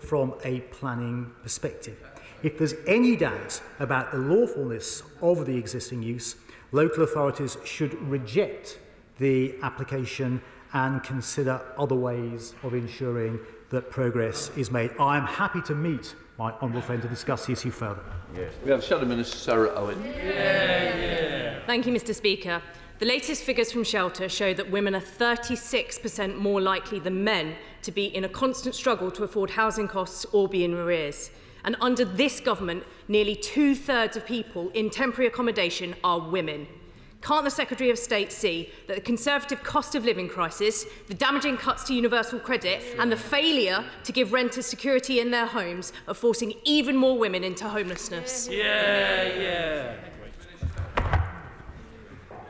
from a planning perspective. If there's any doubt about the lawfulness of the existing use, local authorities should reject the application and consider other ways of ensuring that progress is made. I am happy to meet my honourable friend to discuss the issue further. Yes. We have Shadow Minister Sarah Owen. Thank you, Mr. Speaker. The latest figures from Shelter show that women are 36% more likely than men to be in a constant struggle to afford housing costs or be in arrears. And under this government, nearly 2/3 of people in temporary accommodation are women. Can't the Secretary of State see that the Conservative cost of living crisis, the damaging cuts to universal credit and the failure to give renters security in their homes are forcing even more women into homelessness?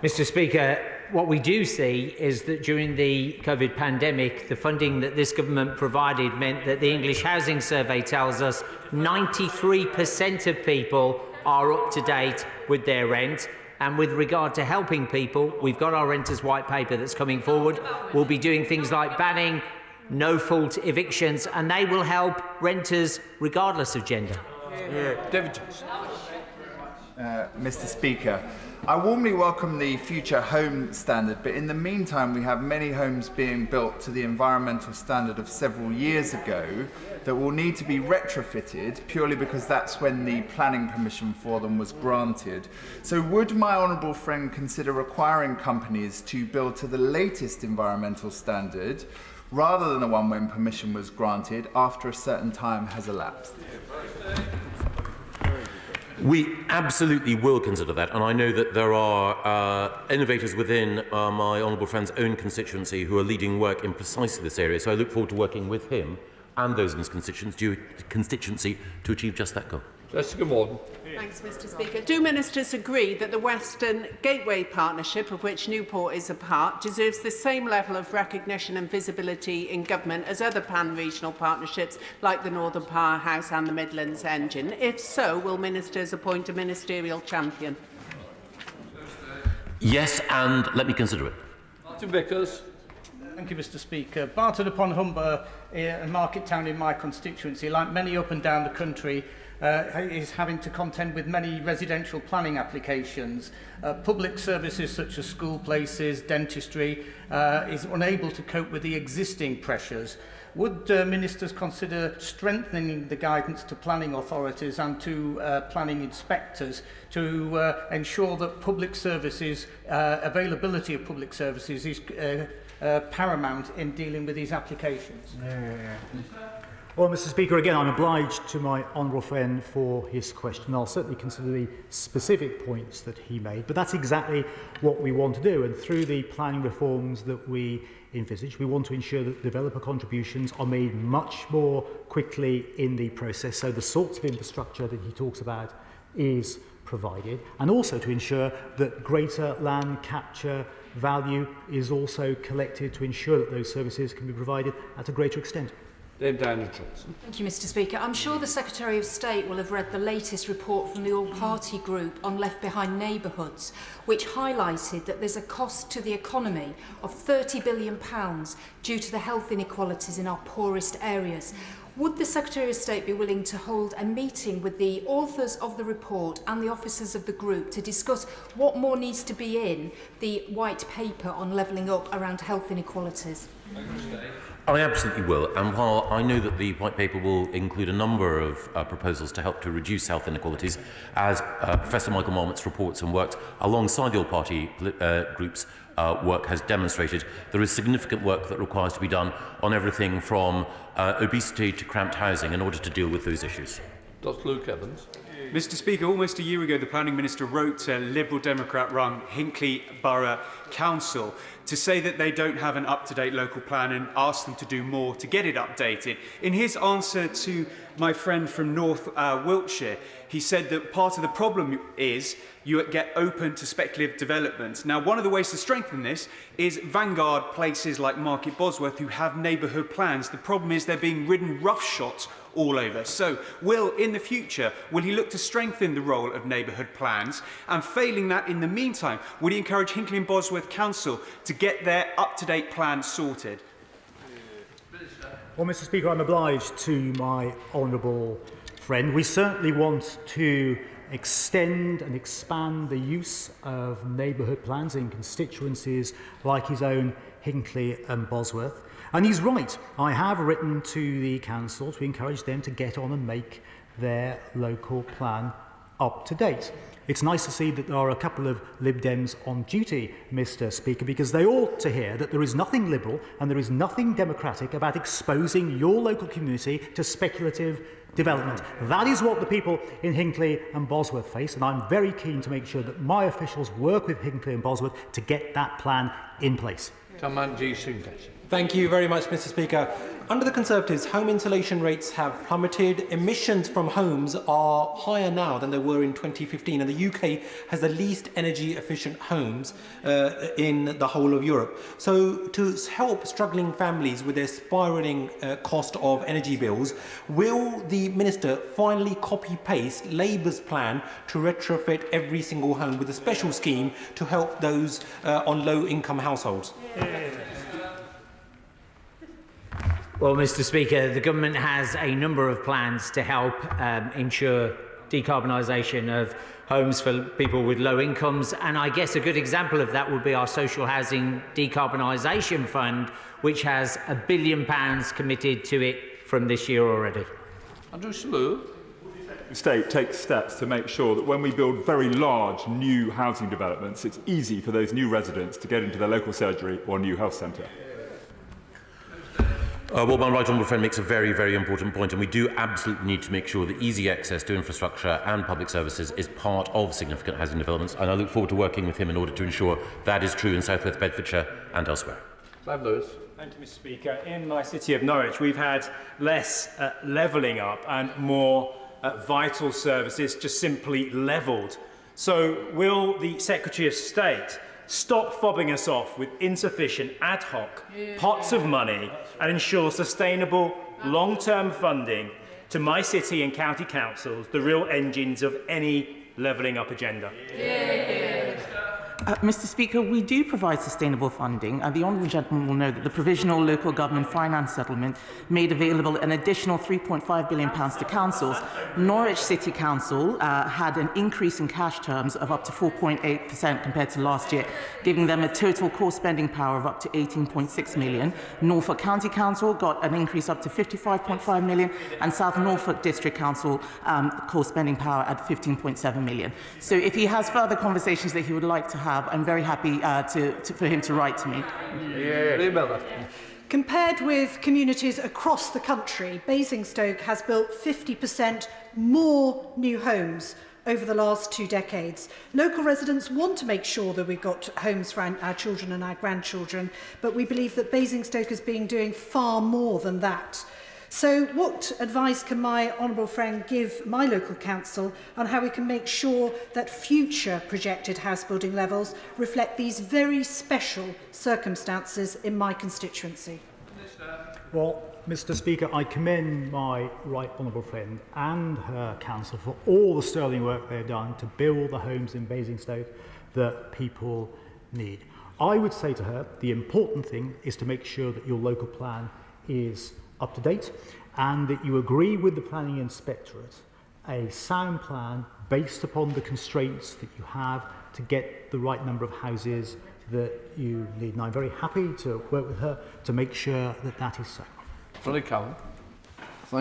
Mr. Speaker, what we do see is that during the COVID pandemic, the funding that this government provided meant that the English Housing Survey tells us 93% of people are up to date with their rent. And with regard to helping people, we've got our renters' white paper that's coming forward. We'll be doing things like banning no-fault evictions, and they will help renters regardless of gender. David Johnson. Mr. Speaker, I warmly welcome the future home standard, but in the meantime we have many homes being built to the environmental standard of several years ago that will need to be retrofitted purely because that's when the planning permission for them was granted. So would my honourable friend consider requiring companies to build to the latest environmental standard rather than the one when permission was granted after a certain time has elapsed? We absolutely will consider that, and I know that there are innovators within my honourable friend's own constituency who are leading work in precisely this area, so I look forward to working with him and those in his constituency to achieve just that goal. Jessica Morgan. Thanks, Mr. Speaker. Do ministers agree that the Western Gateway Partnership, of which Newport is a part, deserves the same level of recognition and visibility in government as other pan-regional partnerships like the Northern Powerhouse and the Midlands Engine? If so, will ministers appoint a ministerial champion? Yes, and let me consider it. Martin Vickers. Thank you, Mr. Speaker. Barton upon Humber, a market town in my constituency, like many up and down the country, is having to contend with many residential planning applications. Public services such as school places, dentistry, is unable to cope with the existing pressures. Would ministers consider strengthening the guidance to planning authorities and to planning inspectors to ensure that public services, availability of public services is paramount in dealing with these applications? Well, Mr. Speaker, again, I'm obliged to my honourable friend for his question. I'll certainly consider the specific points that he made, but that's exactly what we want to do. And through the planning reforms that we envisage, we want to ensure that developer contributions are made much more quickly in the process, so the sorts of infrastructure that he talks about is provided, and also to ensure that greater land capture value is also collected to ensure that those services can be provided at a greater extent. Diana Johnson. Thank you, Mr. Speaker. I'm sure the Secretary of State will have read the latest report from the all-party group on left behind neighbourhoods, which highlighted that there's a cost to the economy of £30 billion due to the health inequalities in our poorest areas. Would the Secretary of State be willing to hold a meeting with the authors of the report and the officers of the group to discuss what more needs to be in the white paper on levelling up around health inequalities? I absolutely will, and while I know that the white paper will include a number of proposals to help to reduce health inequalities, as Professor Michael Marmot's reports and worked alongside the all-party groups work has demonstrated, there is significant work that requires to be done on everything from obesity to cramped housing in order to deal with those issues. Dr. Luke Evans. Mr. Speaker, almost a year ago, the Planning Minister wrote to Liberal Democrat-run Hinckley Borough Council to say that they don't have an up-to-date local plan and asked them to do more to get it updated. In his answer to my friend from North Wiltshire, he said that part of the problem is you get open to speculative developments. Now, one of the ways to strengthen this is vanguard places like Market Bosworth who have neighbourhood plans. The problem is they're being ridden roughshod all over. So, in the future, will he look to strengthen the role of neighbourhood plans? And failing that, in the meantime, would he encourage Hinckley and Bosworth Council to get their up-to-date plan sorted? Well, Mr. Speaker, I'm obliged to my honourable friend. We certainly want to extend and expand the use of neighbourhood plans in constituencies like his own Hinckley and Bosworth. And he's right. I have written to the council to encourage them to get on and make their local plan up to date. It's nice to see that there are a couple of Lib Dems on duty, Mr. Speaker, because they ought to hear that there is nothing liberal and there is nothing democratic about exposing your local community to speculative development. That is what the people in Hinckley and Bosworth face, and I'm very keen to make sure that my officials work with Hinckley and Bosworth to get that plan in place. Thank you very much, Mr. Speaker. Under the Conservatives, home insulation rates have plummeted. Emissions from homes are higher now than they were in 2015, and the UK has the least energy-efficient homes in the whole of Europe. So, to help struggling families with their spiralling cost of energy bills, will the Minister finally copy-paste Labour's plan to retrofit every single home with a special scheme to help those on low-income households? Well, Mr. Speaker, the government has a number of plans to help ensure decarbonisation of homes for people with low incomes, and I guess a good example of that would be our social housing decarbonisation fund, which has £1 billion committed to it from this year already. Andrew Slew. The state takes steps to make sure that when we build very large new housing developments, it's easy for those new residents to get into their local surgery or new health centre. Well, my right honourable friend makes a very, very important point, and we do absolutely need to make sure that easy access to infrastructure and public services is part of significant housing developments, and I look forward to working with him in order to ensure that is true in South West Bedfordshire and elsewhere. Clive Lewis. Thank you, Mr. Speaker. In my city of Norwich, we've had less levelling up and more vital services just simply levelled. So will the Secretary of State stop fobbing us off with insufficient ad hoc pots of money and ensure sustainable long-term funding to my city and county councils, the real engines of any levelling up agenda? Mr. Speaker, we do provide sustainable funding. The Honourable Gentleman will know that the Provisional Local Government Finance Settlement made available an additional £3.5 billion to councils. Norwich City Council had an increase in cash terms of up to 4.8% compared to last year, giving them a total core spending power of up to £18.6 million. Norfolk County Council got an increase up to £55.5 million, and South Norfolk District Council core spending power at £15.7 million. So if he has further conversations that he would like to have, I'm very happy for him to write to me. Compared with communities across the country, Basingstoke has built 50% more new homes over the last 2 decades. Local residents want to make sure that we've got homes for our children and our grandchildren, but we believe that Basingstoke has been doing far more than that. So what advice can my honourable friend give my local council on how we can make sure that future projected house building levels reflect these very special circumstances in my constituency? Well, Mr. Speaker, I commend my right honourable friend and her council for all the sterling work they've done to build the homes in Basingstoke that people need. I would say to her, the important thing is to make sure that your local plan is up to date and that you agree with the Planning Inspectorate a sound plan based upon the constraints that you have to get the right number of houses that you need. And I'm very happy to work with her to make sure that that is so. Thank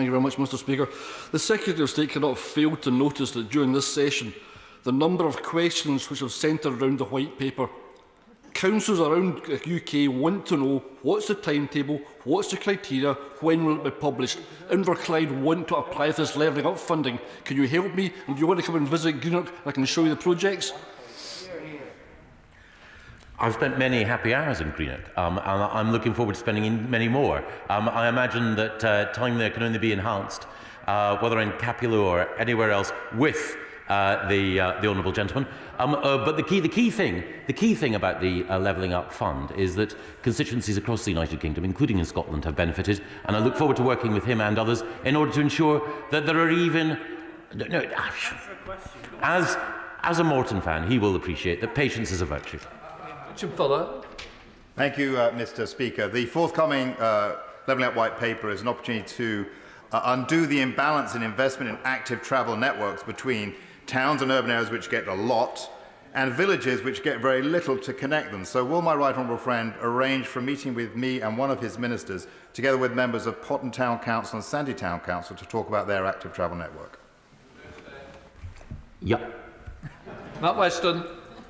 you very much, Mr. Speaker. The Secretary of State cannot fail to notice that during this session, the number of questions which have centred around the White Paper. Councils around the UK want to know what's the timetable, what's the criteria, when will it be published. Inverclyde want to apply for this levelling up funding. Can you help me? And do you want to come and visit Greenock? I can show you the projects. I've spent many happy hours in Greenock, and I'm looking forward to spending many more. I imagine that time there can only be enhanced, whether in Capulo or anywhere else, with the honourable gentleman. But the key thing about the levelling up fund is that constituencies across the United Kingdom, including in Scotland, have benefited, and I look forward to working with him and others in order to ensure that there are even. No, as a Morton fan, he will appreciate that patience is a virtue. Thank you, Mr. Speaker. The forthcoming Levelling Up White Paper as an opportunity to undo the imbalance in investment in active travel networks between towns and urban areas which get a lot and villages which get very little to connect them. So will my right honourable friend arrange for a meeting with me and one of his ministers, together with members of Potton Town Council and Sandy Town Council, to talk about their active travel network? Yeah. Matt Weston.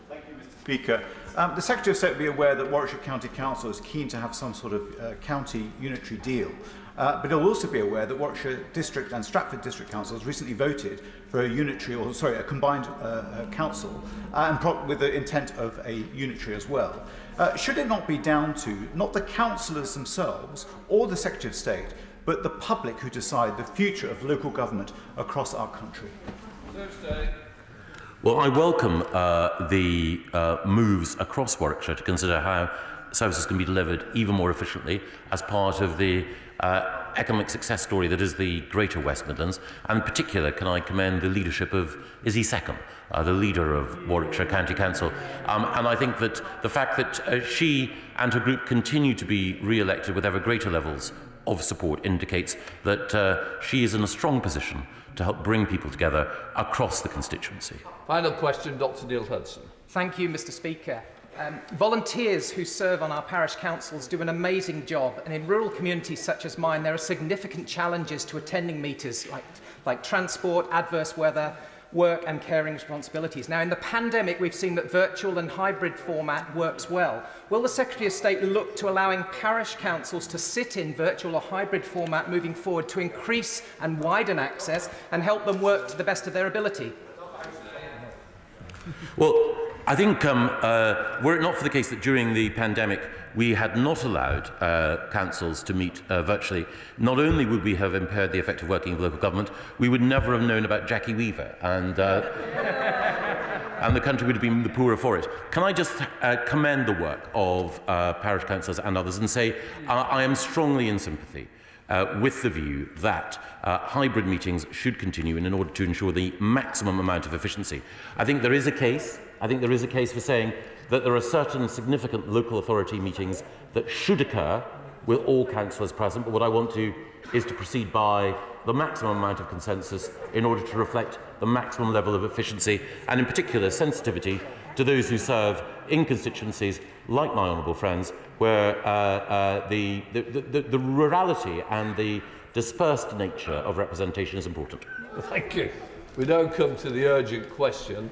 Thank you, Mr. Speaker. The Secretary of State will be aware that Warwickshire County Council is keen to have some sort of county unitary deal. But he'll also be aware that Warwickshire District and Stratford District Councils recently voted for a combined council, and with the intent of a unitary as well. Should it not be down to not the councillors themselves or the Secretary of State, but the public who decide the future of local government across our country? Well, I welcome the moves across Warwickshire to consider how services can be delivered even more efficiently as part of the economic success story that is the Greater West Midlands. And in particular, can I commend the leadership of Izzy Seckham, the leader of Warwickshire County Council. And I think that the fact that she and her group continue to be re-elected with ever greater levels of support indicates that she is in a strong position to help bring people together across the constituency. Final question, Dr. Neil Hudson. Thank you, Mr. Speaker. Volunteers who serve on our parish councils do an amazing job, and in rural communities such as mine there are significant challenges to attending meetings like transport, adverse weather, work and caring responsibilities. Now, in the pandemic we've seen that virtual and hybrid format works well. Will the Secretary of State look to allowing parish councils to sit in virtual or hybrid format moving forward to increase and widen access and help them work to the best of their ability? Well, I think were it not for the case that during the pandemic we had not allowed councils to meet virtually, not only would we have impaired the effective working of local government, we would never have known about Jackie Weaver, and the country would have been the poorer for it. Can I just commend the work of parish councillors and others and say I am strongly in sympathy with the view that hybrid meetings should continue in order to ensure the maximum amount of efficiency. I think there is a case for saying that there are certain significant local authority meetings that should occur with all councillors present, but what I want to is to proceed by the maximum amount of consensus in order to reflect the maximum level of efficiency and in particular sensitivity to those who serve in constituencies like my honourable friends where the rurality and the dispersed nature of representation is important. Thank you. We now come to the urgent question.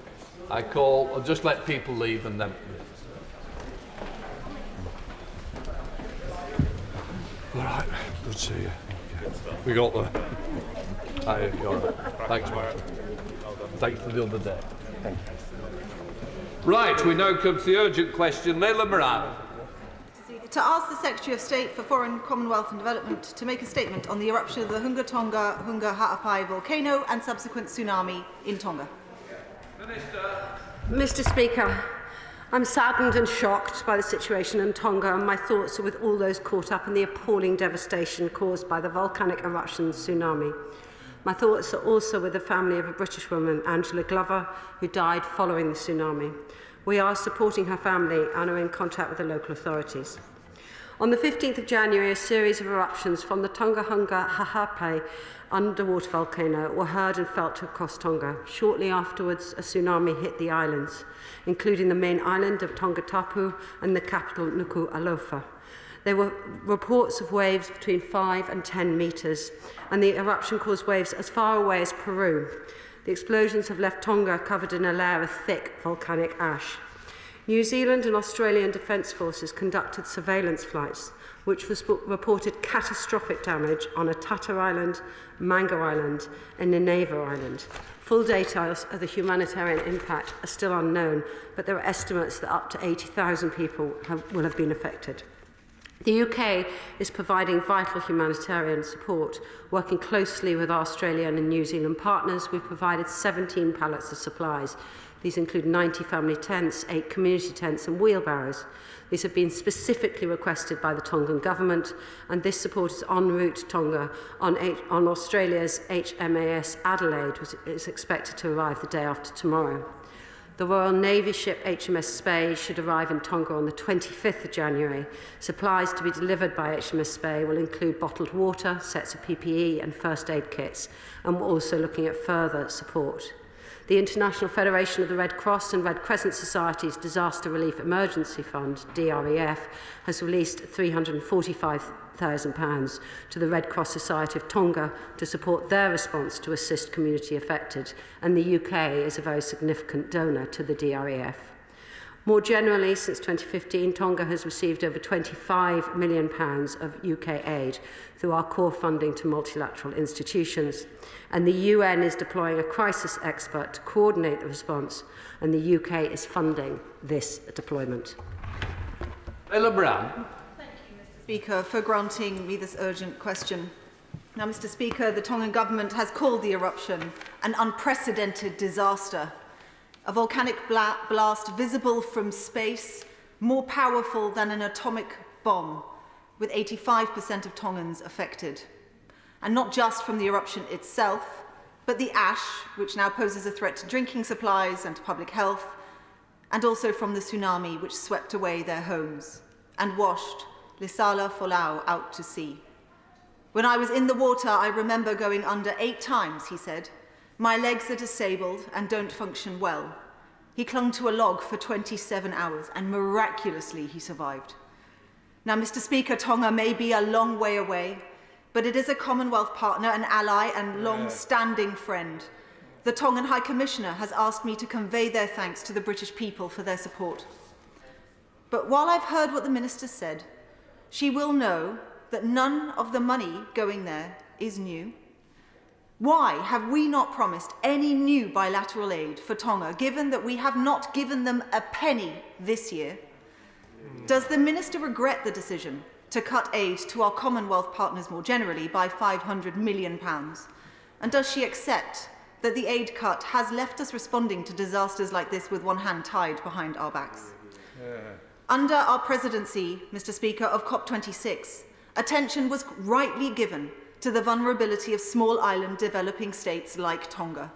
I'll just let people leave and then... All right, good to see you. We got the... Hi, you're all right. Thanks, Mark. Thanks for the other day. Thank you. Right, we now come to the urgent question. Leila Moran. To ask the Secretary of State for Foreign, Commonwealth and Development to make a statement on the eruption of the Hunga Tonga Hunga Ha'apai volcano and subsequent tsunami in Tonga. Mr. Speaker, I'm saddened and shocked by the situation in Tonga, and my thoughts are with all those caught up in the appalling devastation caused by the volcanic eruption tsunami. My thoughts are also with the family of a British woman, Angela Glover, who died following the tsunami. We are supporting her family and are in contact with the local authorities. On the 15th of January, a series of eruptions from the Tonga Hunga Ha'apai underwater volcano were heard and felt across Tonga. Shortly afterwards, a tsunami hit the islands, including the main island of Tongatapu and the capital Nuku'alofa. There were reports of waves between 5 and 10 metres, and the eruption caused waves as far away as Peru. The explosions have left Tonga covered in a layer of thick volcanic ash. New Zealand and Australian Defence Forces conducted surveillance flights, which reported catastrophic damage on Atata Island, Manga Island and Nineveh Island. Full details of the humanitarian impact are still unknown, but there are estimates that up to 80,000 people will have been affected. The UK is providing vital humanitarian support. Working closely with our Australian and New Zealand partners, we've provided 17 pallets of supplies. These include 90 family tents, 8 community tents and wheelbarrows. These have been specifically requested by the Tongan government, and this support is en route to Tonga on Australia's HMAS Adelaide, which is expected to arrive the day after tomorrow. The Royal Navy ship HMS Spey should arrive in Tonga on the 25th of January. Supplies to be delivered by HMS Spey will include bottled water, sets of PPE and first aid kits, and we're also looking at further support. The International Federation of the Red Cross and Red Crescent Society's Disaster Relief Emergency Fund, DREF, has released £345,000 to the Red Cross Society of Tonga to support their response to assist community affected, and the UK is a very significant donor to the DREF. More generally, since 2015, Tonga has received over £25 million of UK aid through our core funding to multilateral institutions. And the UN is deploying a crisis expert to coordinate the response, and the UK is funding this deployment. Brown. Thank you, Mr. Speaker, for granting me this urgent question. Now, Mr. Speaker, the Tongan government has called the eruption an unprecedented disaster. A volcanic blast visible from space, more powerful than an atomic bomb, with 85% of Tongans affected. And not just from the eruption itself, but the ash, which now poses a threat to drinking supplies and to public health, and also from the tsunami, which swept away their homes and washed Lisala Folau out to sea. When I was in the water, I remember going under 8 times, he said. My legs are disabled and don't function well. He clung to a log for 27 hours and miraculously he survived. Now, Mr. Speaker, Tonga may be a long way away, but it is a Commonwealth partner, an ally and long-standing friend. The Tongan High Commissioner has asked me to convey their thanks to the British people for their support. But while I've heard what the Minister said, she will know that none of the money going there is new. Why have we not promised any new bilateral aid for Tonga, given that we have not given them a penny this year? Does the Minister regret the decision to cut aid to our Commonwealth partners more generally by £500 million? And does she accept that the aid cut has left us responding to disasters like this with one hand tied behind our backs? Under our presidency, Mr. Speaker, of COP26, attention was rightly given to the vulnerability of small island developing states like Tonga.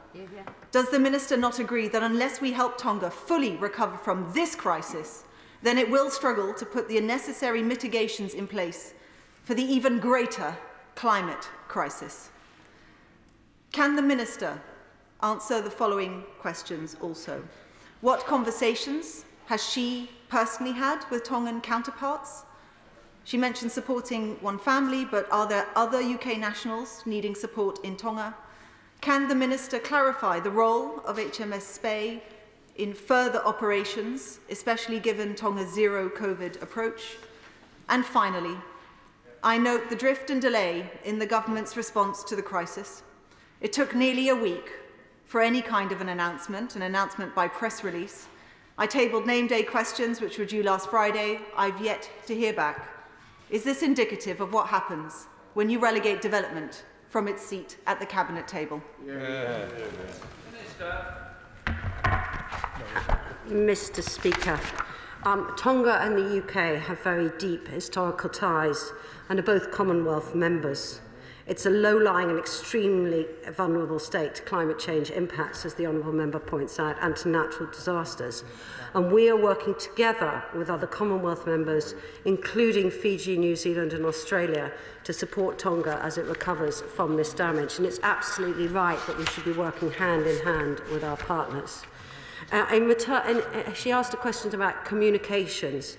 Does the Minister not agree that unless we help Tonga fully recover from this crisis, then it will struggle to put the necessary mitigations in place for the even greater climate crisis? Can the Minister answer the following questions also? What conversations has she personally had with Tongan counterparts? She mentioned supporting one family, but are there other UK nationals needing support in Tonga? Can the Minister clarify the role of HMS Spey in further operations, especially given Tonga's zero COVID approach? And finally, I note the drift and delay in the government's response to the crisis. It took nearly a week for any kind of an announcement by press release. I tabled name day questions which were due last Friday. I've yet to hear back. Is this indicative of what happens when you relegate development from its seat at the cabinet table? Mr. Speaker, Tonga and the UK have very deep historical ties and are both Commonwealth members. It's a low-lying and extremely vulnerable state to climate change impacts, as the Honourable Member points out, and to natural disasters. And we are working together with other Commonwealth members, including Fiji, New Zealand and Australia, to support Tonga as it recovers from this damage. And it's absolutely right that we should be working hand in hand with our partners. She asked a question about communications.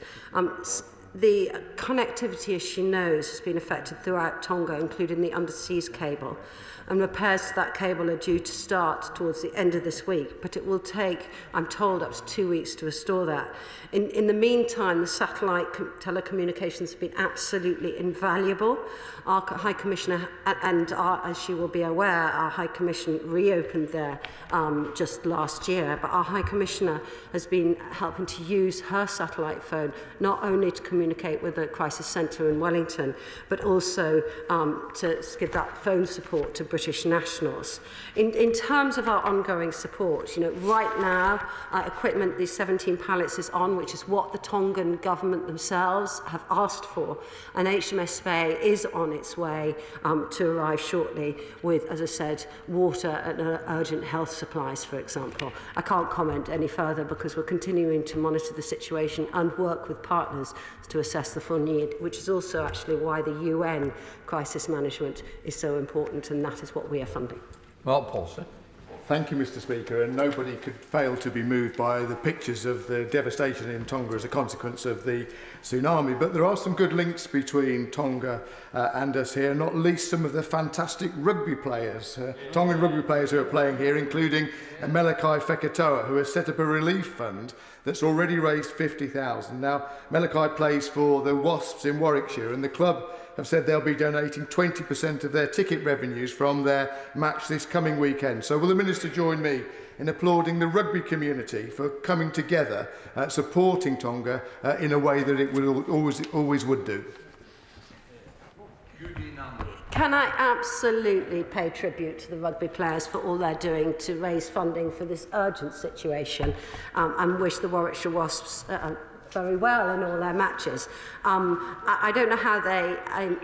The connectivity, as she knows, has been affected throughout Tonga, including the underseas cable, and repairs to that cable are due to start towards the end of this week, but it will take, I'm told, up to 2 weeks to restore that. In the meantime, the satellite telecommunications have been absolutely invaluable. Our High Commissioner, as she will be aware, our High Commission reopened there just last year, but our High Commissioner has been helping to use her satellite phone not only to communicate communicate with the crisis centre in Wellington, but also to give that phone support to British nationals. In terms of our ongoing support, right now, equipment, these 17 pallets is on, which is what the Tongan government themselves have asked for, and HMS Spey is on its way to arrive shortly with, as I said, water and urgent health supplies, for example. I can't comment any further because we're continuing to monitor the situation and work with partners to assess the full need, which is also actually why the UN crisis management is so important, and that is what we are funding. Mark Paulson. Thank you, Mr. Speaker, and nobody could fail to be moved by the pictures of the devastation in Tonga as a consequence of the tsunami. But there are some good links between Tonga and us here, not least some of the fantastic rugby players, Tongan rugby players who are playing here, including Melekai Feketoa, who has set up a relief fund that's already raised $50,000. Now, Melekai plays for the Wasps in Warwickshire, and the club have said they'll be donating 20% of their ticket revenues from their match this coming weekend. So will the Minister join me in applauding the rugby community for coming together, supporting Tonga in a way that it will always would do? Can I absolutely pay tribute to the rugby players for all they're doing to raise funding for this urgent situation, and wish the Warwickshire Wasps very well in all their matches. I don't know how they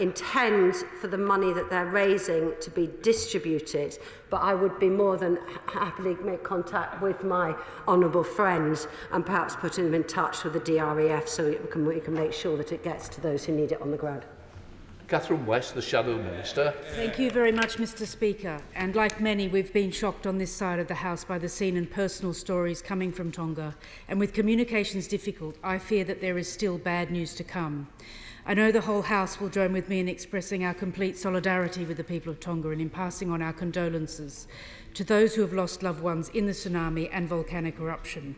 intend for the money that they're raising to be distributed, but I would be more than happily make contact with my honourable friends and perhaps put them in touch with the DREF so we can make sure that it gets to those who need it on the ground. Catherine West, the Shadow Minister. Thank you very much, Mr. Speaker. And like many, we've been shocked on this side of the House by the seen and personal stories coming from Tonga. And with communications difficult, I fear that there is still bad news to come. I know the whole House will join with me in expressing our complete solidarity with the people of Tonga and in passing on our condolences to those who have lost loved ones in the tsunami and volcanic eruption.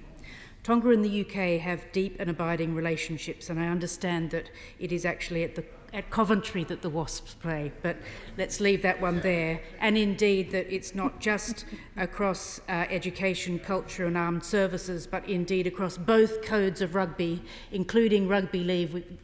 Tonga and the UK have deep and abiding relationships, and I understand that it is actually at Coventry that the Wasps play, but let's leave that one there. And indeed that it's not just across education, culture and armed services, but indeed across both codes of rugby, including Rugby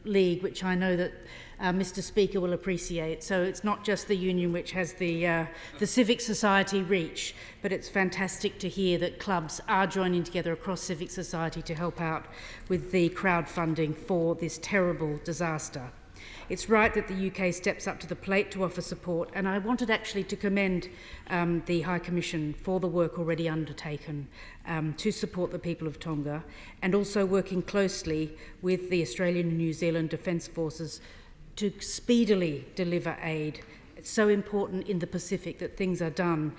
League, which I know that Mr. Speaker will appreciate. So it's not just the union which has the civic society reach, but it's fantastic to hear that clubs are joining together across civic society to help out with the crowdfunding for this terrible disaster. It's right that the UK steps up to the plate to offer support, and I wanted actually to commend the High Commission for the work already undertaken to support the people of Tonga, and also working closely with the Australian and New Zealand Defence Forces to speedily deliver aid. It's so important in the Pacific that things are done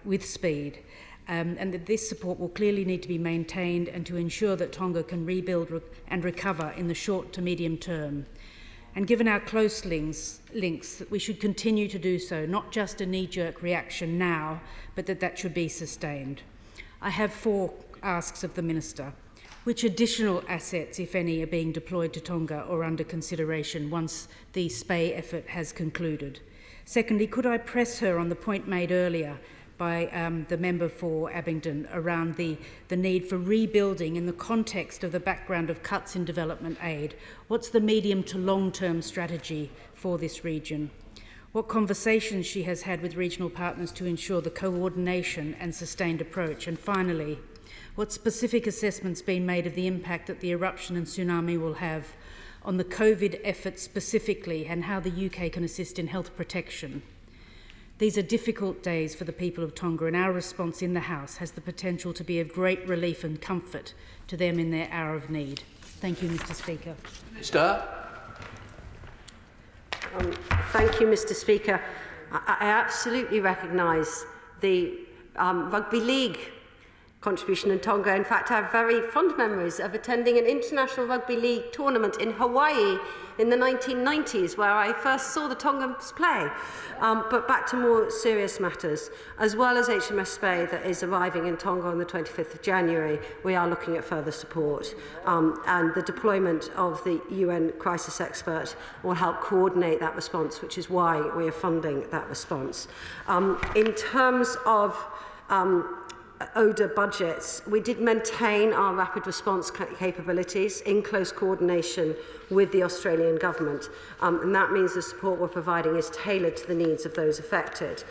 with speed. And that this support will clearly need to be maintained and to ensure that Tonga can rebuild and recover in the short to medium term. And given our close links, that we should continue to do so, not just a knee-jerk reaction now, but that should be sustained. I have 4 asks of the Minister. Which additional assets, if any, are being deployed to Tonga or under consideration once the Spey effort has concluded? Secondly, could I press her on the point made earlier by the member for Abingdon around the need for rebuilding in the context of the background of cuts in development aid? What's the medium to long-term strategy for this region? What conversations she has had with regional partners to ensure the coordination and sustained approach? And finally, what specific assessments been made of the impact that the eruption and tsunami will have on the COVID effort specifically, and how the UK can assist in health protection? These are difficult days for the people of Tonga, and our response in the House has the potential to be of great relief and comfort to them in their hour of need. Thank you, Mr. Speaker. Minister. Thank you, Mr. Speaker. I absolutely recognise the Rugby League contribution in Tonga. In fact, I have very fond memories of attending an international rugby league tournament in Hawaii in the 1990s, where I first saw the Tongans play. But back to more serious matters. As well as HMS Spey that is arriving in Tonga on the 25th of January, we are looking at further support. And the deployment of the UN crisis expert will help coordinate that response, which is why we are funding that response. In terms of ODA budgets, we did maintain our rapid response capabilities in close coordination with the Australian government, and that means the support we're providing is tailored to the needs of those affected.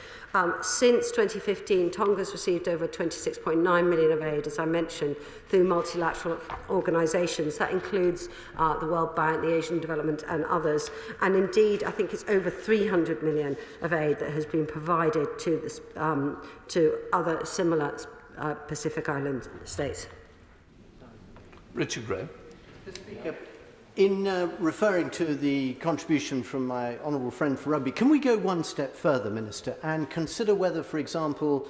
Since 2015, Tonga's received over 26.9 million of aid, as I mentioned, through multilateral organisations. That includes the World Bank, the Asian Development and others. And indeed, I think it's over 300 million of aid that has been provided to, this, to other similar Pacific Island states. Richard Graham. In referring to the contribution from my honourable friend for rugby, can we go one step further, Minister, and consider whether, for example,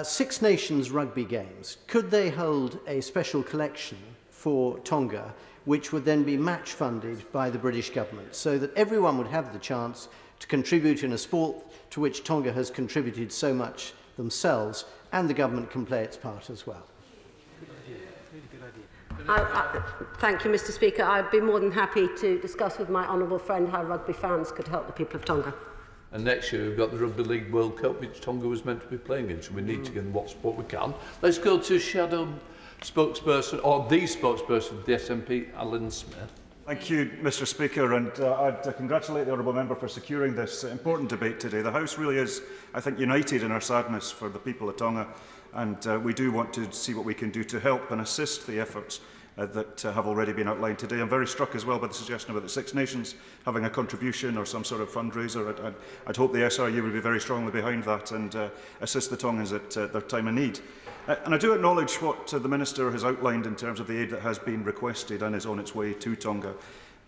Six Nations rugby games, could they hold a special collection for Tonga, which would then be match funded by the British government, so that everyone would have the chance to contribute in a sport to which Tonga has contributed so much themselves, and the government can play its part as well? Thank you, Mr. Speaker. I'd be more than happy to discuss with my honourable friend how rugby fans could help the people of Tonga. And next year we've got the Rugby League World Cup, which Tonga was meant to be playing in, so we need to get in what sport we can. Let's go to shadow spokesperson, or the spokesperson of the SNP, Alan Smith. Thank you, Mr. Speaker, and I'd congratulate the honourable member for securing this important debate today. The House really is, I think, united in our sadness for the people of Tonga, and we do want to see what we can do to help and assist the efforts that have already been outlined today. I'm very struck as well by the suggestion about the Six Nations having a contribution or some sort of fundraiser. I'd hope the SRU would be very strongly behind that and assist the Tongans at their time of need. And I do acknowledge what the Minister has outlined in terms of the aid that has been requested and is on its way to Tonga.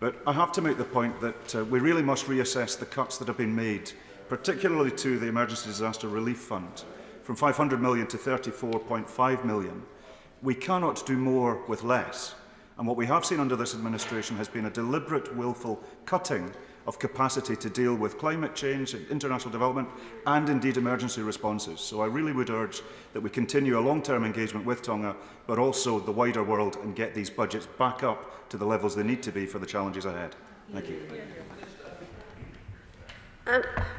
But I have to make the point that we really must reassess the cuts that have been made, particularly to the Emergency Disaster Relief Fund, from 500 million to 34.5 million. We cannot do more with less. And what we have seen under this administration has been a deliberate, willful cutting of capacity to deal with climate change, international development, and indeed emergency responses. So I really would urge that we continue a long-term engagement with Tonga, but also the wider world, and get these budgets back up to the levels they need to be for the challenges ahead. Thank you.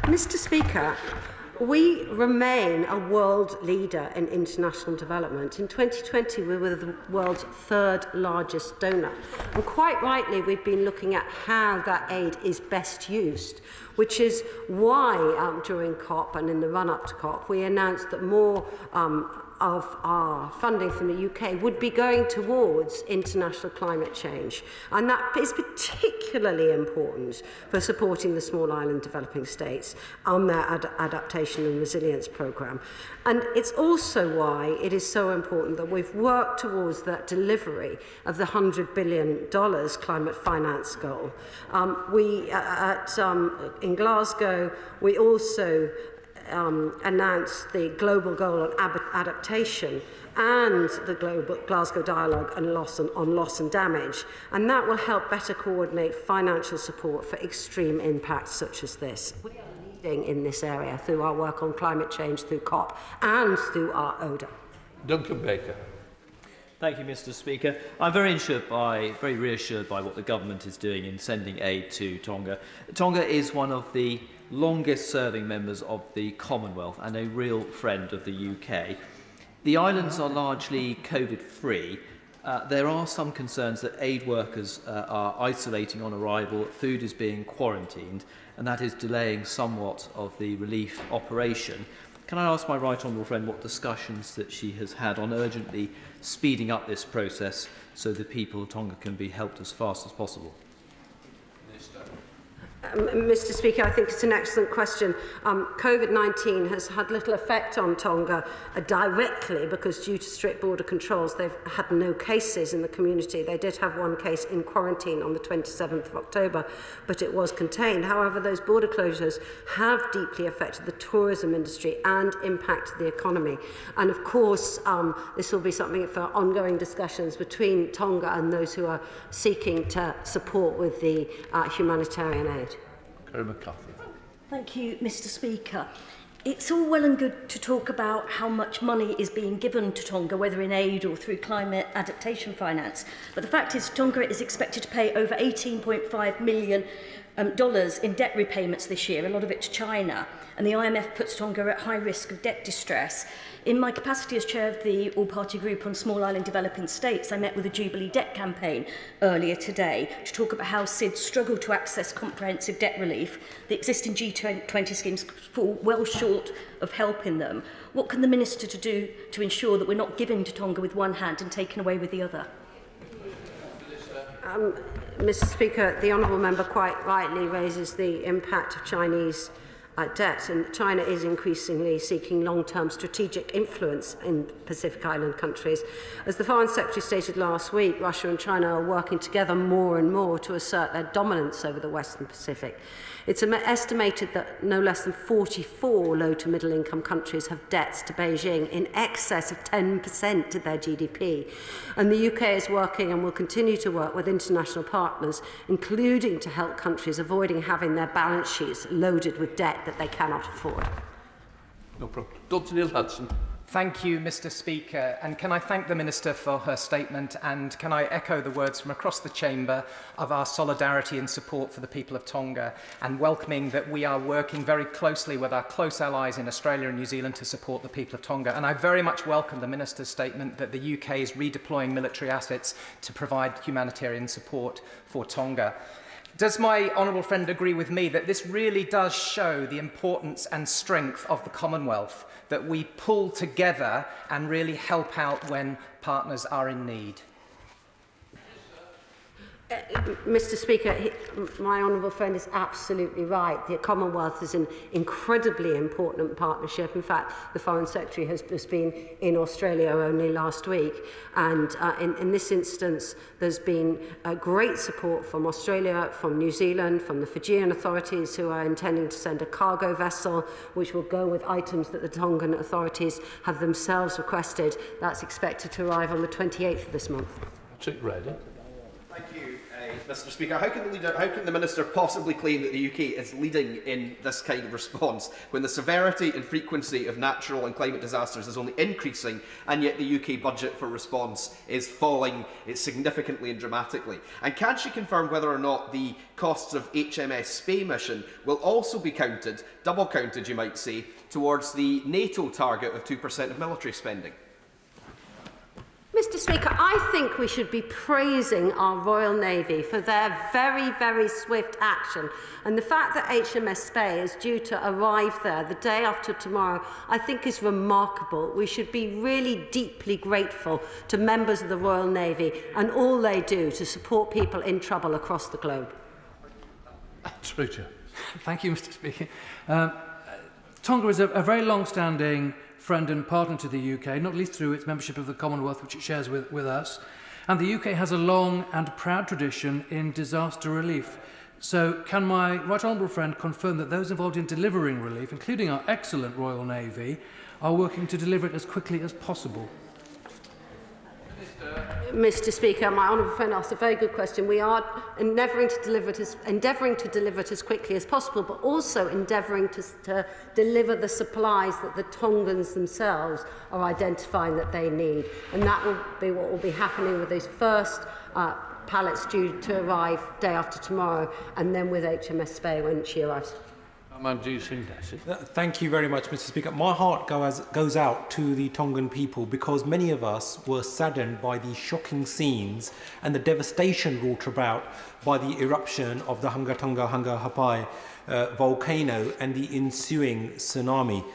Mr. Speaker, we remain a world leader in international development. In 2020, we were the world's third largest donor. And quite rightly, we've been looking at how that aid is best used, which is why during COP and in the run-up to COP, we announced that more of our funding from the UK would be going towards international climate change. And that is particularly important for supporting the small island developing states on their adaptation and resilience programme. And it's also why it is so important that we've worked towards that delivery of the $100 billion climate finance goal. In Glasgow, we also announced the global goal on adaptation and the Glasgow Dialogue on loss and damage, and that will help better coordinate financial support for extreme impacts such as this. We are leading in this area through our work on climate change, through COP, and through our ODA. Duncan Baker. Thank you, Mr. Speaker. I'm very reassured by what the government is doing in sending aid to Tonga. Tonga is one of the longest-serving members of the Commonwealth and a real friend of the UK. The islands are largely COVID-free. There are some concerns that aid workers are isolating on arrival, food is being quarantined, and that is delaying somewhat of the relief operation. Can I ask my right honourable friend what discussions that she has had on urgently speeding up this process so the people of Tonga can be helped as fast as possible? Mr. Speaker, I think it's an excellent question. Covid-19 has had little effect on Tonga directly because due to strict border controls, they've had no cases in the community. They did have one case in quarantine on the 27th of October, but it was contained. However, those border closures have deeply affected the tourism industry and impacted the economy. And of course, this will be something for ongoing discussions between Tonga and those who are seeking to support with the humanitarian aid. McCarthy. Thank you, Mr. Speaker. It's all well and good to talk about how much money is being given to Tonga, whether in aid or through climate adaptation finance. But the fact is Tonga is expected to pay over $18.5 million dollars in debt repayments this year, a lot of it to China, and the IMF puts Tonga at high risk of debt distress. In my capacity as chair of the all-party group on small island developing states, I met with the Jubilee Debt Campaign earlier today to talk about how SIDS struggle to access comprehensive debt relief. The existing G20 schemes fall well short of helping them. What can the Minister do to ensure that we're not giving to Tonga with one hand and taking away with the other? Mr. Speaker, the honourable member quite rightly raises the impact of Chinese debt, and China is increasingly seeking long-term strategic influence in Pacific Island countries. As the Foreign Secretary stated last week, Russia and China are working together more and more to assert their dominance over the Western Pacific. It's estimated that no less than 44 low to middle income countries have debts to Beijing in excess of 10% of their GDP. And the UK is working and will continue to work with international partners, including to help countries avoiding having their balance sheets loaded with debt that they cannot afford. No problem. Dr. Neil Hudson. Thank you, Mr. Speaker, and can I thank the Minister for her statement, and can I echo the words from across the Chamber of our solidarity and support for the people of Tonga, and welcoming that we are working very closely with our close allies in Australia and New Zealand to support the people of Tonga. And I very much welcome the Minister's statement that the UK is redeploying military assets to provide humanitarian support for Tonga. Does my honourable friend agree with me that this really does show the importance and strength of the Commonwealth, that we pull together and really help out when partners are in need? Mr. Speaker, my honourable friend is absolutely right. The Commonwealth is an incredibly important partnership. In fact, the Foreign Secretary has just been in Australia only last week, and in this instance there's been great support from Australia, from New Zealand, from the Fijian authorities, who are intending to send a cargo vessel which will go with items that the Tongan authorities have themselves requested. That's expected to arrive on the 28th of this month. Ready. Thank you, Mr. Speaker. How can the Minister possibly claim that the UK is leading in this kind of response when the severity and frequency of natural and climate disasters is only increasing, and yet the UK budget for response is falling significantly and dramatically? And can she confirm whether or not the costs of HMS Spey mission will also be counted, double counted you might say, towards the NATO target of 2% of military spending? Mr. Speaker, I think we should be praising our Royal Navy for their very, very swift action. And the fact that HMS Spey is due to arrive there the day after tomorrow, I think is remarkable. We should be really deeply grateful to members of the Royal Navy and all they do to support people in trouble across the globe. Thank you, Mr. Speaker. Tonga is a very long-standing friend and partner to the UK, not least through its membership of the Commonwealth, which it shares with us. And the UK has a long and proud tradition in disaster relief. So can my right honourable friend confirm that those involved in delivering relief, including our excellent Royal Navy, are working to deliver it as quickly as possible? Mr. Speaker, my honourable friend asked a very good question. We are endeavouring to deliver it as quickly as possible, but also endeavouring to deliver the supplies that the Tongans themselves are identifying that they need. And that will be what will be happening with these first pallets due to arrive day after tomorrow, and then with HMS Spey when she arrives. Thank you very much, Mr. Speaker. My heart goes out to the Tongan people, because many of us were saddened by the shocking scenes and the devastation wrought about by the eruption of the Hungatonga Hapai volcano and the ensuing tsunami.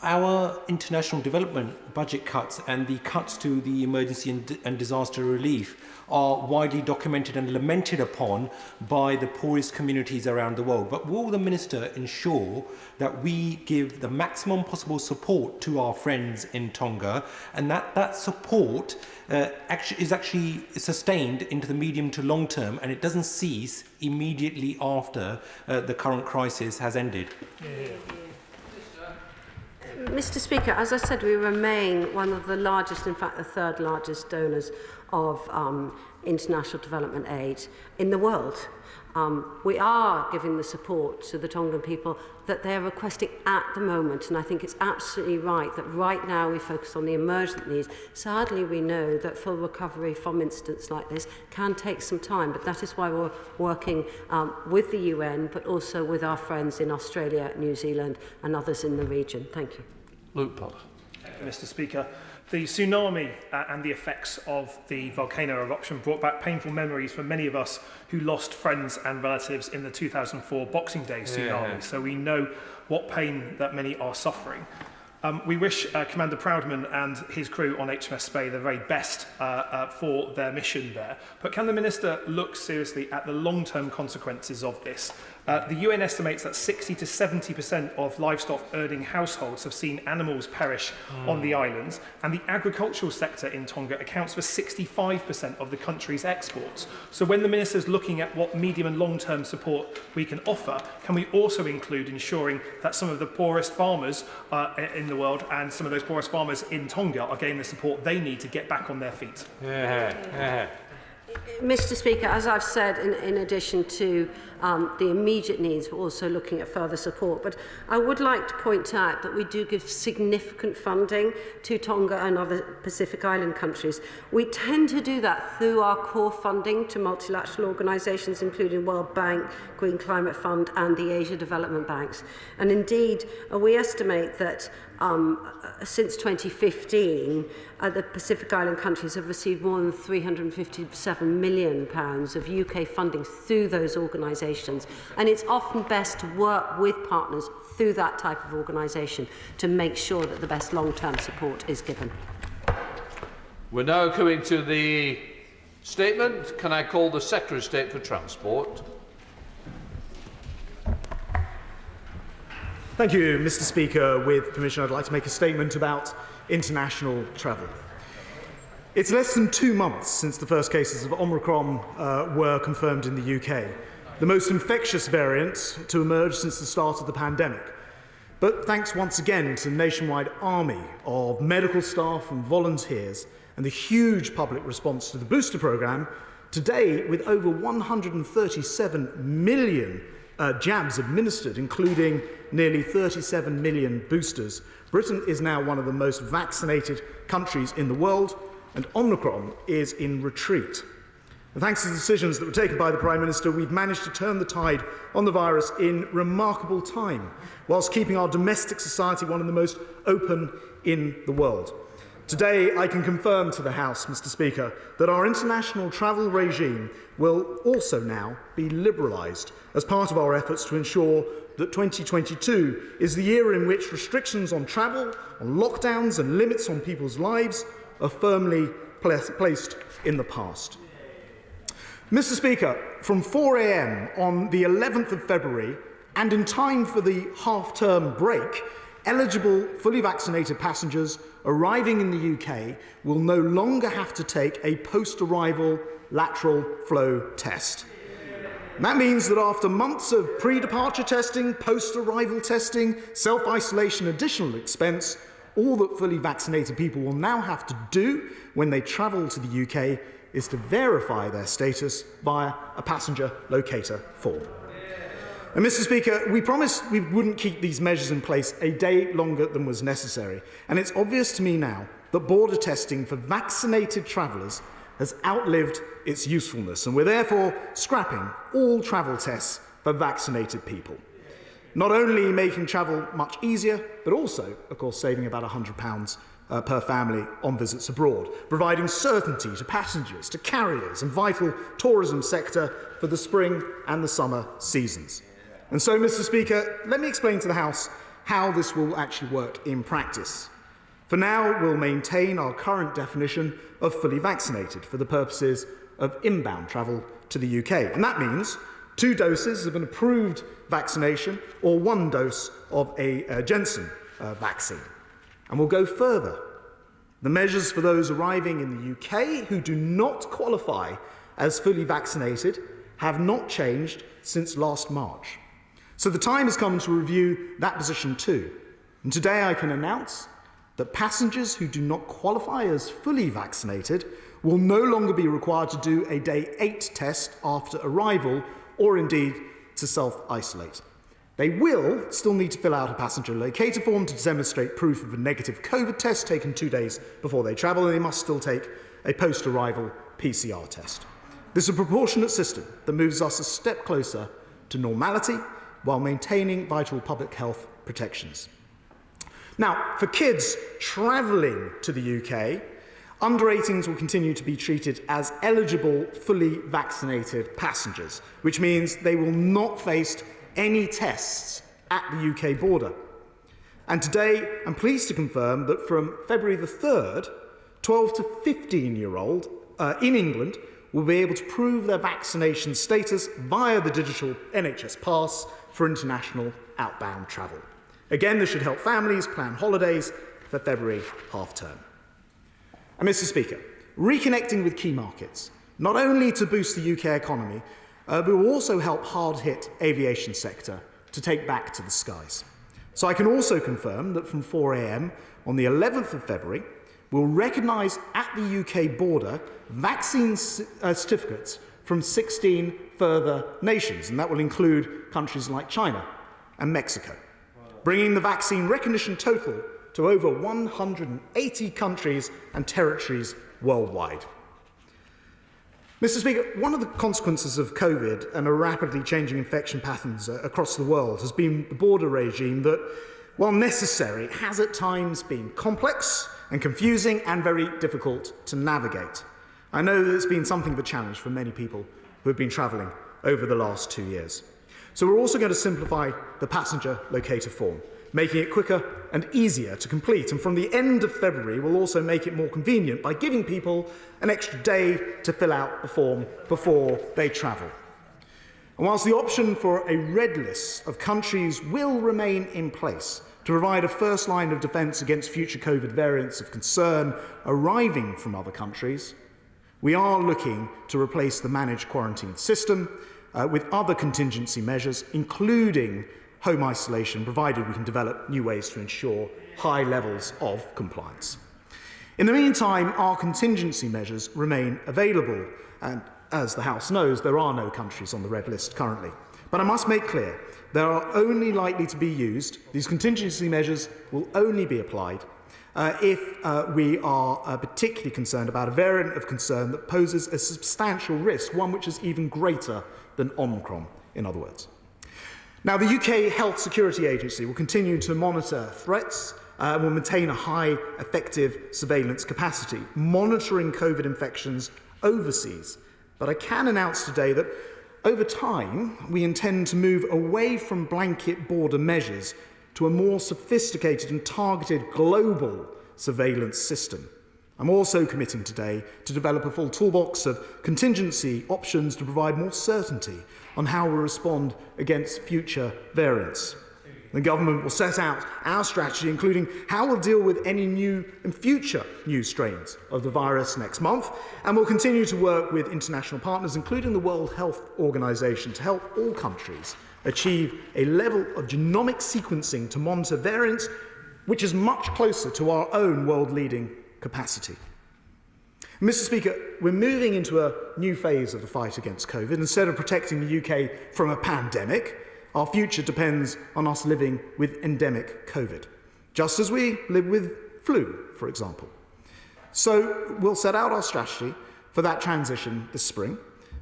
Our international development budget cuts and the cuts to the emergency and disaster relief are widely documented and lamented upon by the poorest communities around the world. But will the Minister ensure that we give the maximum possible support to our friends in Tonga, and that support is actually sustained into the medium to long term, and it doesn't cease immediately after the current crisis has ended? Mr. Speaker, as I said, we remain one of the largest, in fact the third largest donors of international development aid in the world. We are giving the support to the Tongan people that they're requesting at the moment, and I think it's absolutely right that right now we focus on the emergent needs. Sadly, we know that full recovery from incidents like this can take some time, but that is why we're working with the UN, but also with our friends in Australia, New Zealand, and others in the region. Thank you. Luke Potter. Thank you, Mr. Speaker. The tsunami and the effects of the volcano eruption brought back painful memories for many of us who lost friends and relatives in the 2004 Boxing Day tsunami. So we know what pain that many are suffering. We wish Commander Proudman and his crew on HMS Spey the very best for their mission there. But can the Minister look seriously at the long-term consequences of this? The UN estimates that 60 to 70% of livestock-earning households have seen animals perish on the islands, and the agricultural sector in Tonga accounts for 65% of the country's exports. So when the Minister is looking at what medium and long-term support we can offer, can we also include ensuring that some of the poorest farmers in the world and some of those poorest farmers in Tonga are getting the support they need to get back on their feet? Mr. Speaker, as I've said, in addition to the immediate needs, we're also looking at further support. But I would like to point out that we do give significant funding to Tonga and other Pacific Island countries. We tend to do that through our core funding to multilateral organisations, including World Bank, Green Climate Fund and the Asia Development Banks. And indeed, we estimate that since 2015, the Pacific Island countries have received more than £357 million of UK funding through those organisations. And it's often best to work with partners through that type of organisation to make sure that the best long-term support is given. We're now coming to the statement. Can I call the Secretary of State for Transport? Thank you, Mr. Speaker. With permission, I'd like to make a statement about international travel. It's less than 2 months since the first cases of Omicron were confirmed in the UK, the most infectious variant to emerge since the start of the pandemic. But thanks once again to the nationwide army of medical staff and volunteers and the huge public response to the booster programme, today, with over 137 million jabs administered, including nearly 37 million boosters, Britain is now one of the most vaccinated countries in the world, and Omicron is in retreat. And thanks to the decisions that were taken by the Prime Minister, we've managed to turn the tide on the virus in remarkable time, whilst keeping our domestic society one of the most open in the world. Today, I can confirm to the House, Mr. Speaker, that our international travel regime will also now be liberalised as part of our efforts to ensure that 2022 is the year in which restrictions on travel, on lockdowns and limits on people's lives are firmly placed in the past. Mr. Speaker, from 4 a.m. on the 11th of February and in time for the half-term break, eligible fully vaccinated passengers arriving in the UK will no longer have to take a post-arrival lateral flow test. And that means that after months of pre-departure testing, post-arrival testing, self-isolation, additional expense, all that fully vaccinated people will now have to do when they travel to the UK is to verify their status via a passenger locator form. And Mr. Speaker, we promised we wouldn't keep these measures in place a day longer than was necessary. And it's obvious to me now that border testing for vaccinated travellers has outlived its usefulness, and we're therefore scrapping all travel tests for vaccinated people. Not only making travel much easier, but also, of course, saving about £100 per family on visits abroad, providing certainty to passengers, to carriers and vital tourism sector for the spring and the summer seasons. And so, Mr. Speaker, let me explain to the House how this will actually work in practice. For now, we'll maintain our current definition of fully vaccinated for the purposes of inbound travel to the UK. And that means 2 doses of an approved vaccination or 1 dose of a Janssen vaccine. And we'll go further. The measures for those arriving in the UK who do not qualify as fully vaccinated have not changed since last March. So the time has come to review that position too. And today I can announce that passengers who do not qualify as fully vaccinated will no longer be required to do a day 8 test after arrival or indeed to self-isolate. They will still need to fill out a passenger locator form to demonstrate proof of a negative COVID test taken 2 days before they travel, and they must still take a post-arrival PCR test. This is a proportionate system that moves us a step closer to normality while maintaining vital public health protections. Now, for kids travelling to the UK, under 18s will continue to be treated as eligible, fully vaccinated passengers, which means they will not face any tests at the UK border. And today, I'm pleased to confirm that from February the 3rd, 12 to 15-year-old in England will be able to prove their vaccination status via the digital NHS pass for international outbound travel. Again, this should help families plan holidays for February half-term. And Mr. Speaker, reconnecting with key markets, not only to boost the UK economy, but will also help hard-hit aviation sector to take back to the skies. So I can also confirm that from 4 a.m. on the 11th of February, we'll recognise at the UK border vaccine certificates from 16 further nations, and that will include countries like China and Mexico, bringing the vaccine recognition total to over 180 countries and territories worldwide. Mr. Speaker, one of the consequences of COVID and a rapidly changing infection patterns across the world has been the border regime that, while necessary, has at times been complex and confusing and very difficult to navigate. I know that it's been something of a challenge for many people who have been travelling over the last 2 years. So we're also going to simplify the passenger locator form, making it quicker and easier to complete. And from the end of February, we'll also make it more convenient by giving people an extra day to fill out the form before they travel. And whilst the option for a red list of countries will remain in place to provide a first line of defence against future COVID variants of concern arriving from other countries, we are looking to replace the managed quarantine system with other contingency measures, including home isolation, provided we can develop new ways to ensure high levels of compliance. In the meantime, our contingency measures remain available, and as the House knows, there are no countries on the red list currently. But I must make clear, they are only likely to be used, these contingency measures will only be applied if we are particularly concerned about a variant of concern that poses a substantial risk, one which is even greater than Omicron, in other words. Now, the UK Health Security Agency will continue to monitor threats and will maintain a high, effective surveillance capacity, monitoring COVID infections overseas. But I can announce today that over time, we intend to move away from blanket border measures to a more sophisticated and targeted global surveillance system. I'm also committing today to develop a full toolbox of contingency options to provide more certainty on how we respond against future variants. The government will set out our strategy, including how we'll deal with any new and future new strains of the virus next month, and we'll continue to work with international partners, including the World Health Organization, to help all countries achieve a level of genomic sequencing to monitor variants which is much closer to our own world-leading capacity. Mr. Speaker, we're moving into a new phase of the fight against COVID. Instead of protecting the UK from a pandemic, our future depends on us living with endemic COVID, just as we live with flu, for example. So we'll set out our strategy for that transition this spring.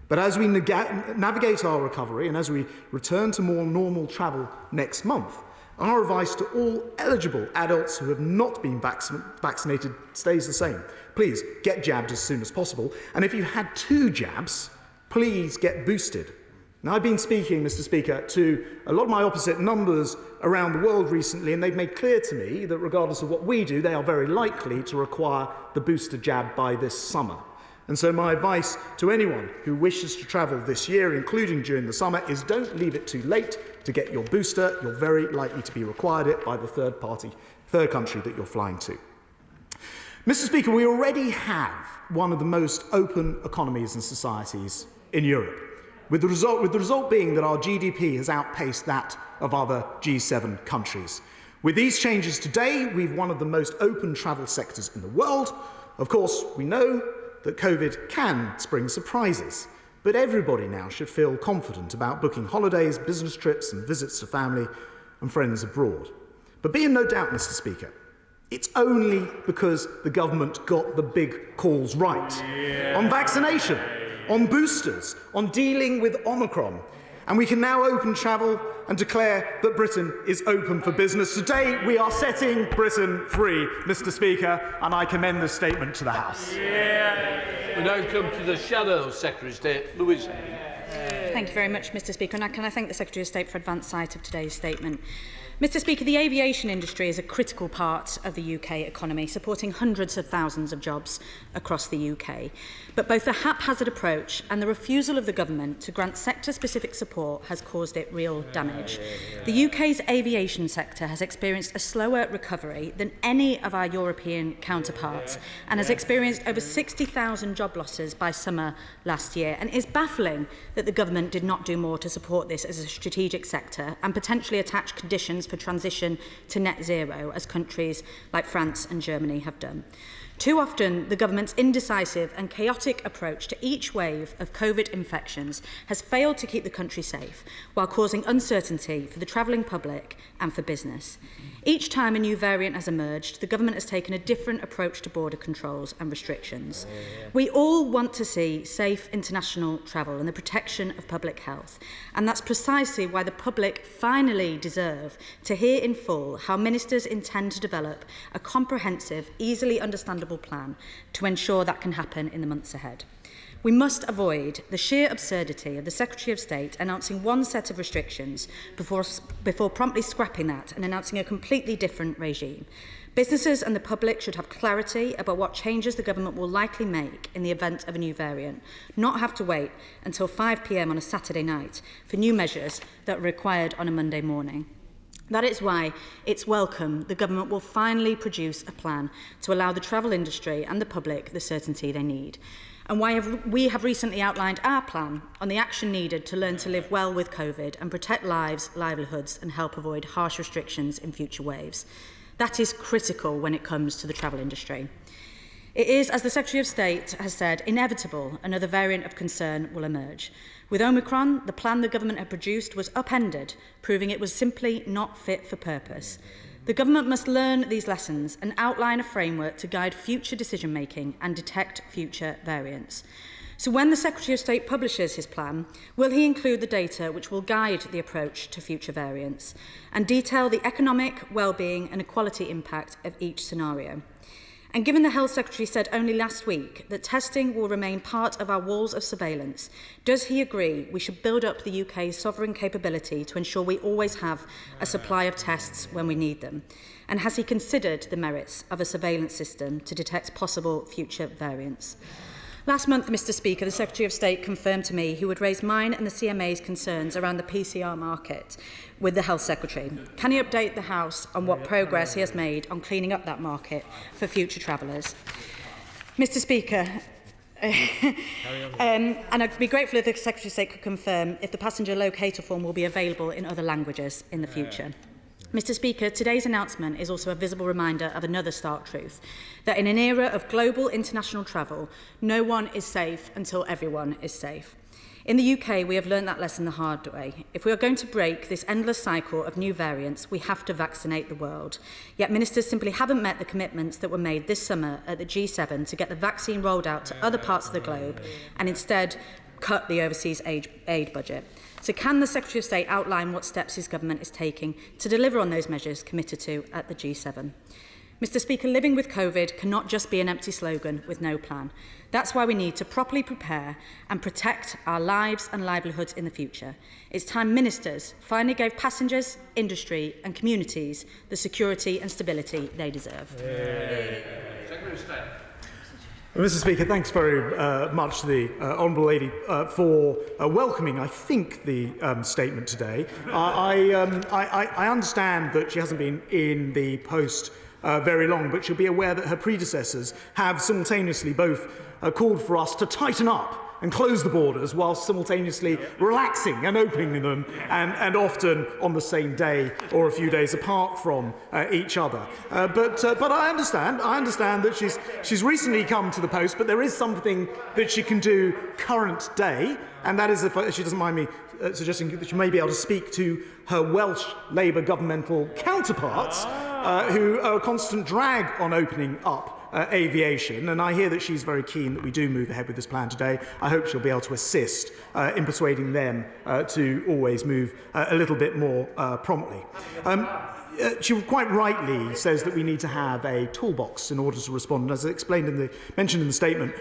But as we navigate our recovery and as we return to more normal travel next month, our advice to all eligible adults who have not been vaccinated stays the same. Please get jabbed as soon as possible. And if you've had 2 jabs, please get boosted. Now, I've been speaking, Mr. Speaker, to a lot of my opposite numbers around the world recently, and they've made clear to me that regardless of what we do, they are very likely to require the booster jab by this summer. And so my advice to anyone who wishes to travel this year, including during the summer, is don't leave it too late to get your booster. You're very likely to be required it by the third country that you're flying to. Mr. Speaker, we already have one of the most open economies and societies in Europe, with the result being that our GDP has outpaced that of other G7 countries. With these changes today, we've one of the most open travel sectors in the world. Of course, we know that COVID can spring surprises, but everybody now should feel confident about booking holidays, business trips and visits to family and friends abroad. But be in no doubt, Mr. Speaker, it's only because the government got the big calls right on vaccination, on boosters, on dealing with Omicron. And we can now open travel and declare that Britain is open for business. Today, we are setting Britain free, Mr. Speaker, and I commend this statement to the House. We now come to the Shadow Secretary of State, Louise. Thank you very much, Mr. Speaker. And can I thank the Secretary of State for advance sight of today's statement. Mr. Speaker, the aviation industry is a critical part of the UK economy, supporting hundreds of thousands of jobs across the UK. But both the haphazard approach and the refusal of the government to grant sector-specific support has caused it real damage. The UK's aviation sector has experienced a slower recovery than any of our European counterparts and has experienced over 60,000 job losses by summer last year. And it is baffling that the government did not do more to support this as a strategic sector and potentially attach conditions for transition to net zero, as countries like France and Germany have done. Too often, the government's indecisive and chaotic approach to each wave of COVID infections has failed to keep the country safe, while causing uncertainty for the travelling public and for business. Each time a new variant has emerged, the government has taken a different approach to border controls and restrictions. We all want to see safe international travel and the protection of public health, and that's precisely why the public finally deserve to hear in full how ministers intend to develop a comprehensive, easily understandable plan to ensure that can happen in the months ahead. We must avoid the sheer absurdity of the Secretary of State announcing one set of restrictions before promptly scrapping that and announcing a completely different regime. Businesses and the public should have clarity about what changes the government will likely make in the event of a new variant, not have to wait until 5 p.m. on a Saturday night for new measures that are required on a Monday morning. That is why it's welcome the government will finally produce a plan to allow the travel industry and the public the certainty they need. And why we have recently outlined our plan on the action needed to learn to live well with COVID and protect lives, livelihoods and help avoid harsh restrictions in future waves. That is critical when it comes to the travel industry. It is, as the Secretary of State has said, inevitable another variant of concern will emerge. With Omicron, the plan the government had produced was upended, proving it was simply not fit for purpose. The government must learn these lessons and outline a framework to guide future decision-making and detect future variants. So when the Secretary of State publishes his plan, will he include the data which will guide the approach to future variants and detail the economic, well-being and equality impact of each scenario? And given the Health Secretary said only last week that testing will remain part of our walls of surveillance, does he agree we should build up the UK's sovereign capability to ensure we always have a supply of tests when we need them? And has he considered the merits of a surveillance system to detect possible future variants? Last month, Mr. Speaker, the Secretary of State confirmed to me he would raise mine and the CMA's concerns around the PCR market with the Health Secretary. Can he update the House on what progress he has made on cleaning up that market for future travellers? Mr. Speaker, and I'd be grateful if the Secretary of State could confirm if the passenger locator form will be available in other languages in the future. Mr. Speaker, today's announcement is also a visible reminder of another stark truth, that in an era of global international travel, no one is safe until everyone is safe. In the UK, we have learned that lesson the hard way. If we are going to break this endless cycle of new variants, we have to vaccinate the world. Yet ministers simply haven't met the commitments that were made this summer at the G7 to get the vaccine rolled out to other parts of the globe and instead cut the overseas aid budget. So can the Secretary of State outline what steps his government is taking to deliver on those measures committed to at the G7? Mr. Speaker, living with COVID cannot just be an empty slogan with no plan. That's why we need to properly prepare and protect our lives and livelihoods in the future. It's time ministers finally gave passengers, industry and communities the security and stability they deserve. Secretary of State. Mr. Speaker, thanks very much to the Honourable Lady for welcoming, I think, the statement today. I understand that she hasn't been in the post very long, but she'll be aware that her predecessors have simultaneously both called for us to tighten up and close the borders whilst simultaneously relaxing and opening them, and often on the same day or a few days apart from each other. But I understand that she's recently come to the post, but there is something that she can do current day, and that is, if she doesn't mind me suggesting, that she may be able to speak to her Welsh Labour governmental counterparts, who are a constant drag on opening up aviation, and I hear that she's very keen that we do move ahead with this plan today. I hope she'll be able to assist in persuading them to always move a little bit more promptly. She quite rightly says that we need to have a toolbox in order to respond. And as I mentioned in the statement,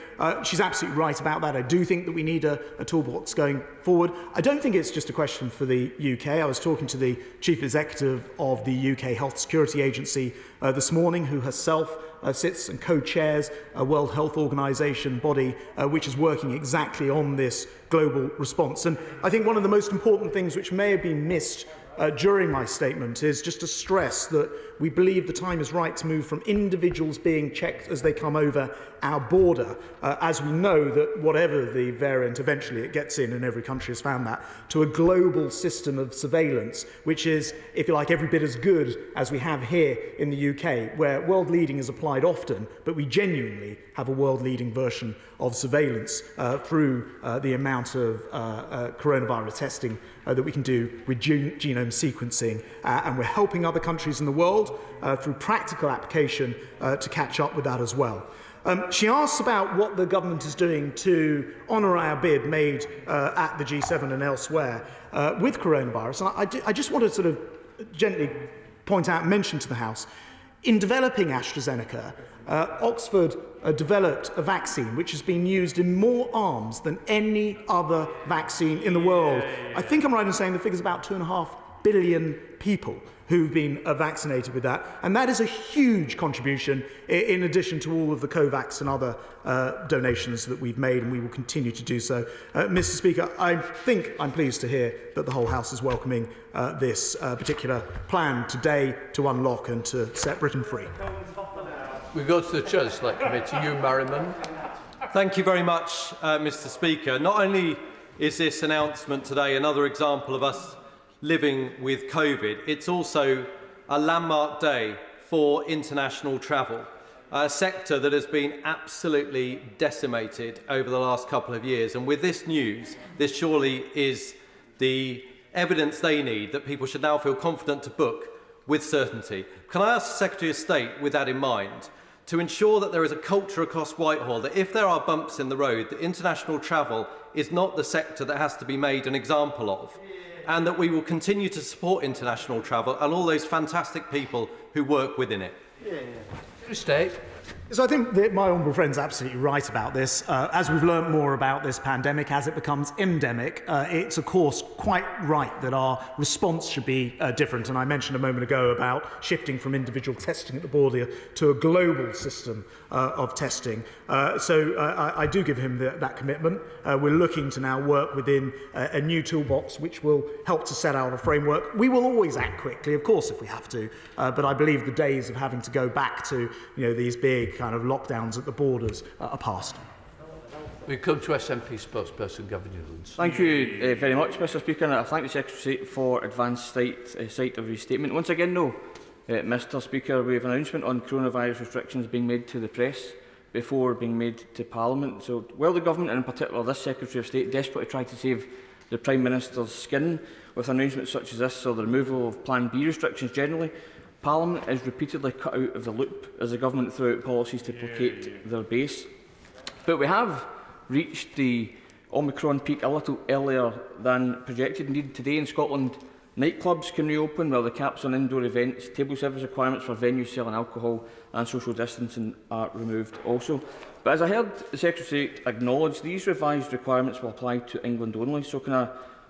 she's absolutely right about that. I do think that we need a toolbox going forward. I don't think it's just a question for the UK. I was talking to the Chief Executive of the UK Health Security Agency this morning, who herself sits and co-chairs a World Health Organization body which is working exactly on this global response. And I think one of the most important things which may have been missed during my statement is just to stress that we believe the time is right to move from individuals being checked as they come over our border, as we know that whatever the variant eventually it gets in, and every country has found that, to a global system of surveillance, which is, if you like, every bit as good as we have here in the UK, where world leading is applied often, but we genuinely have a world leading version of surveillance through the amount of coronavirus testing that we can do with genome sequencing, and we're helping other countries in the world through practical application to catch up with that as well. She asks about what the government is doing to honour our bid made at the G7 and elsewhere with coronavirus. And I just want to sort of gently point out and mention to the House, in developing AstraZeneca, Oxford developed a vaccine which has been used in more arms than any other vaccine in the world. I think I'm right in saying the figure's about 2.5 billion people who've been vaccinated with that. And that is a huge contribution in addition to all of the COVAX and other donations that we've made, and we will continue to do so. Mr. Speaker, I think I'm pleased to hear that the whole House is welcoming this particular plan today to unlock and to set Britain free. We go to the Chair Select Committee. You, Merriman. Thank you very much, Mr. Speaker. Not only is this announcement today another example of us living with COVID, it's also a landmark day for international travel, a sector that has been absolutely decimated over the last couple of years. And with this news, this surely is the evidence they need that people should now feel confident to book with certainty. Can I ask the Secretary of State, with that in mind, to ensure that there is a culture across Whitehall that if there are bumps in the road, that international travel is not the sector that has to be made an example of, and that we will continue to support international travel and all those fantastic people who work within it? State. So I think that my honourable friend's absolutely right about this. As we've learnt more about this pandemic, as it becomes endemic, it's of course quite right that our response should be different. And I mentioned a moment ago about shifting from individual testing at the border to a global system of testing. So I do give him that commitment. We're looking to now work within a new toolbox which will help to set out a framework. We will always act quickly, of course, if we have to, but I believe the days of having to go back to these big kind of lockdowns at the borders are past. We come to SNP spokesperson Gavin Newlands. Thank you very much, Mr. Speaker, and I thank the Secretary for advance sight of his statement. Once again, though, Mr. Speaker, we have an announcement on coronavirus restrictions being made to the press before being made to Parliament. So, while the Government, and in particular this Secretary of State, desperately try to save the Prime Minister's skin with announcements such as this or the removal of Plan B restrictions generally, Parliament is repeatedly cut out of the loop as the Government throw out policies to placate their base. But we have reached the Omicron peak a little earlier than projected. Indeed, today in Scotland, nightclubs can reopen while the caps on indoor events, table service requirements for venues selling alcohol and social distancing are removed also. But as I heard the Secretary acknowledge, these revised requirements will apply to England only. So can I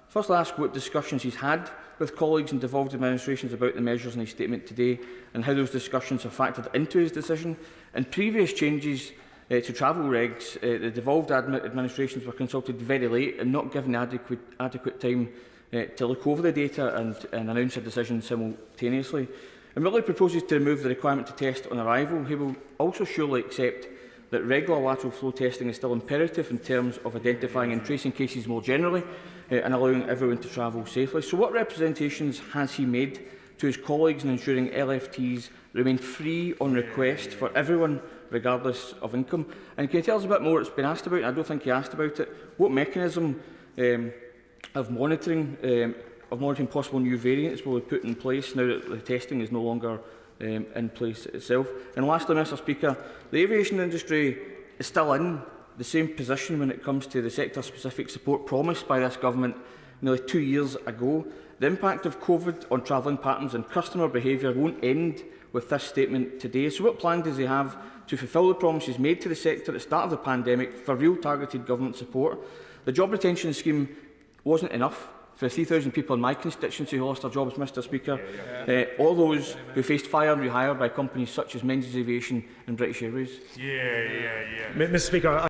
first ask what discussions he's had with colleagues in devolved administrations about the measures in his statement today, and how those discussions have factored into his decision? And previous changes to travel regs, the devolved administrations were consulted very late and not given adequate time to look over the data and announce a decision simultaneously. And while he proposes to remove the requirement to test on arrival, he will also surely accept that regular lateral flow testing is still imperative in terms of identifying and tracing cases more generally and allowing everyone to travel safely. So what representations has he made to his colleagues in ensuring LFTs remain free on request for everyone, regardless of income? And can you tell us a bit more? It's been asked about, and I don't think you asked about it. What mechanism of monitoring possible new variants will be put in place now that the testing is no longer in place itself? And lastly, Mr Speaker, the aviation industry is still in the same position when it comes to the sector-specific support promised by this government nearly 2 years ago. The impact of COVID on travelling patterns and customer behaviour won't end with this statement today. So what plan does he have to fulfil the promises made to the sector at the start of the pandemic for real targeted government support? The job retention scheme wasn't enough for 3,000 people in my constituency who lost their jobs, Mr Speaker. All those who faced fire and rehire by companies such as Menzies Aviation and British Airways. Mr Speaker,